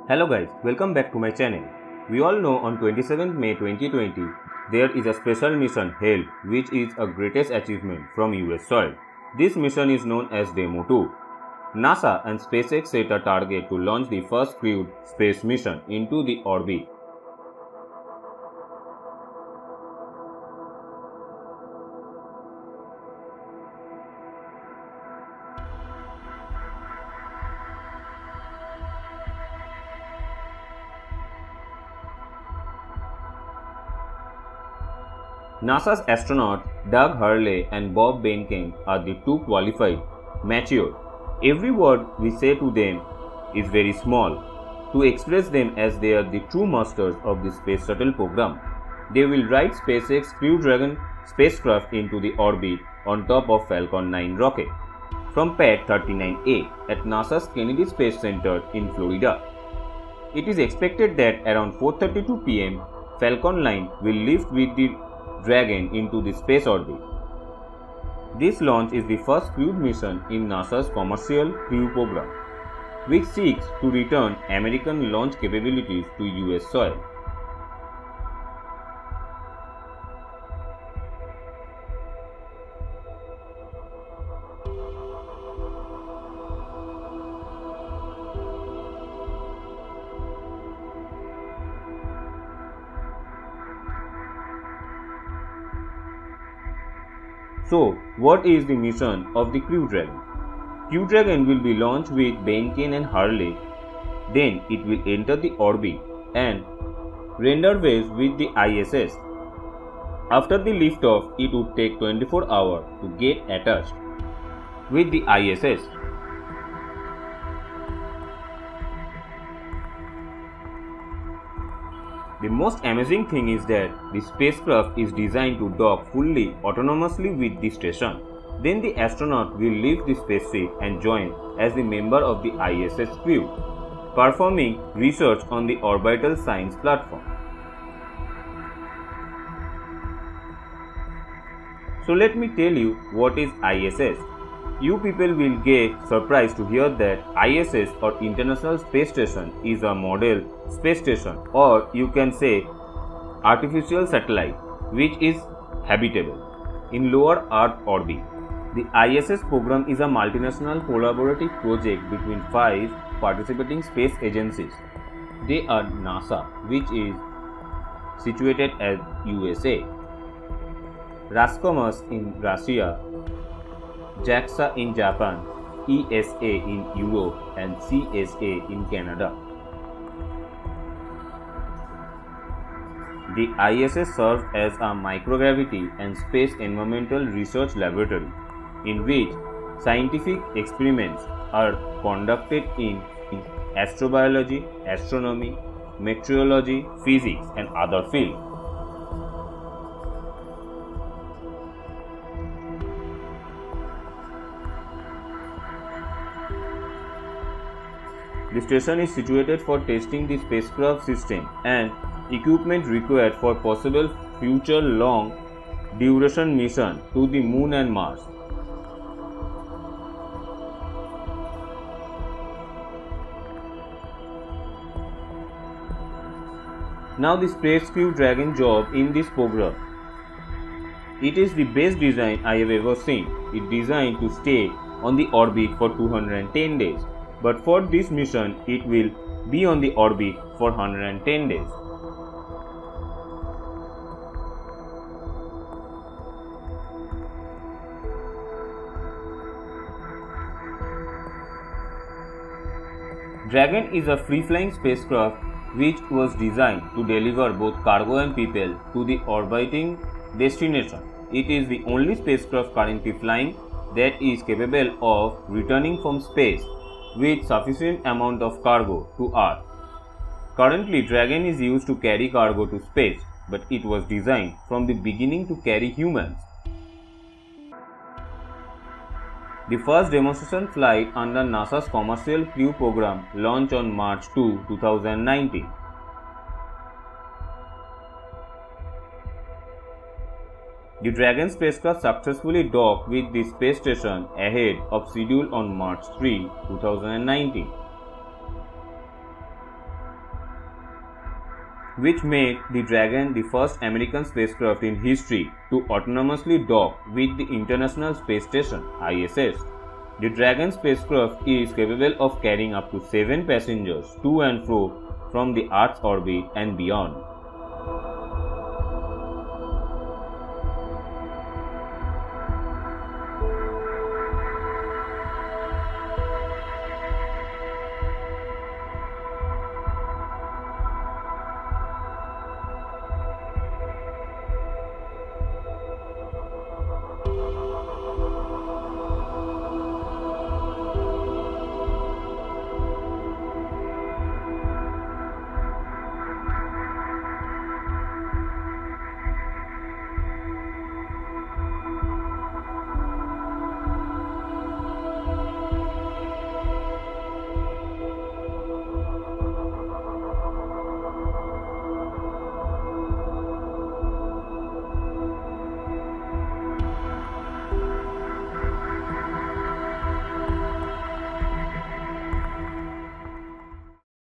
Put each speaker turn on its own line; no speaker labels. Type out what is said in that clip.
Hello guys, welcome back to my channel. We all know on 27th May 2020, there is a special mission held which is a greatest achievement from US soil. This mission is known as Demo 2. NASA and SpaceX set a target to launch the first crewed space mission into the orbit. NASA's astronauts Doug Hurley and Bob Behnken are the two qualified, mature. Every word we say to them is very small to express them as they are the true masters of the Space Shuttle program. They will ride SpaceX Crew Dragon spacecraft into the orbit on top of Falcon 9 rocket from Pad 39A at NASA's Kennedy Space Center in Florida. It is expected that around 4:32 p.m. Falcon 9 will lift with the Dragon into the space orbit. This launch is the first crewed mission in NASA's Commercial Crew program, which seeks to return American launch capabilities to US soil. So, what is the mission of the Crew Dragon? Crew Dragon will be launched with Behnken and Hurley. Then it will enter the orbit and render waves with the ISS. After the liftoff, it would take 24 hours to get attached with the ISS. The most amazing thing is that the spacecraft is designed to dock fully autonomously with the station. Then the astronaut will leave the spaceship and join as the member of the ISS crew, performing research on the orbital science platform. So let me tell you what is ISS. You people will get surprised to hear that ISS or International Space Station is a model space station, or you can say artificial satellite which is habitable in lower Earth orbit. The ISS program is a multinational collaborative project between 5 participating space agencies. They are NASA, which is situated at USA, Roscosmos in Russia, JAXA in Japan, ESA in Europe, and CSA in Canada. The ISS serves as a microgravity and space environmental research laboratory in which scientific experiments are conducted in astrobiology, astronomy, meteorology, physics, and other fields. The station is situated for testing the spacecraft system and equipment required for possible future long duration mission to the Moon and Mars. Now the Space Crew Dragon job in this program. It is the best design I have ever seen. It is designed to stay on the orbit for 210 days. But for this mission, it will be on the orbit for 110 days. Dragon is a free-flying spacecraft which was designed to deliver both cargo and people to the orbiting destination. It is the only spacecraft currently flying that is capable of returning from space with sufficient amount of cargo to Earth. Currently, Dragon is used to carry cargo to space, but it was designed from the beginning to carry humans. The first demonstration flight under NASA's Commercial Crew program launched on March 2, 2019. The Dragon spacecraft successfully docked with the space station ahead of schedule on March 3, 2019. which made the Dragon the first American spacecraft in history to autonomously dock with the International Space Station (ISS). The Dragon spacecraft is capable of carrying up to 7 passengers to and fro from the Earth's orbit and beyond.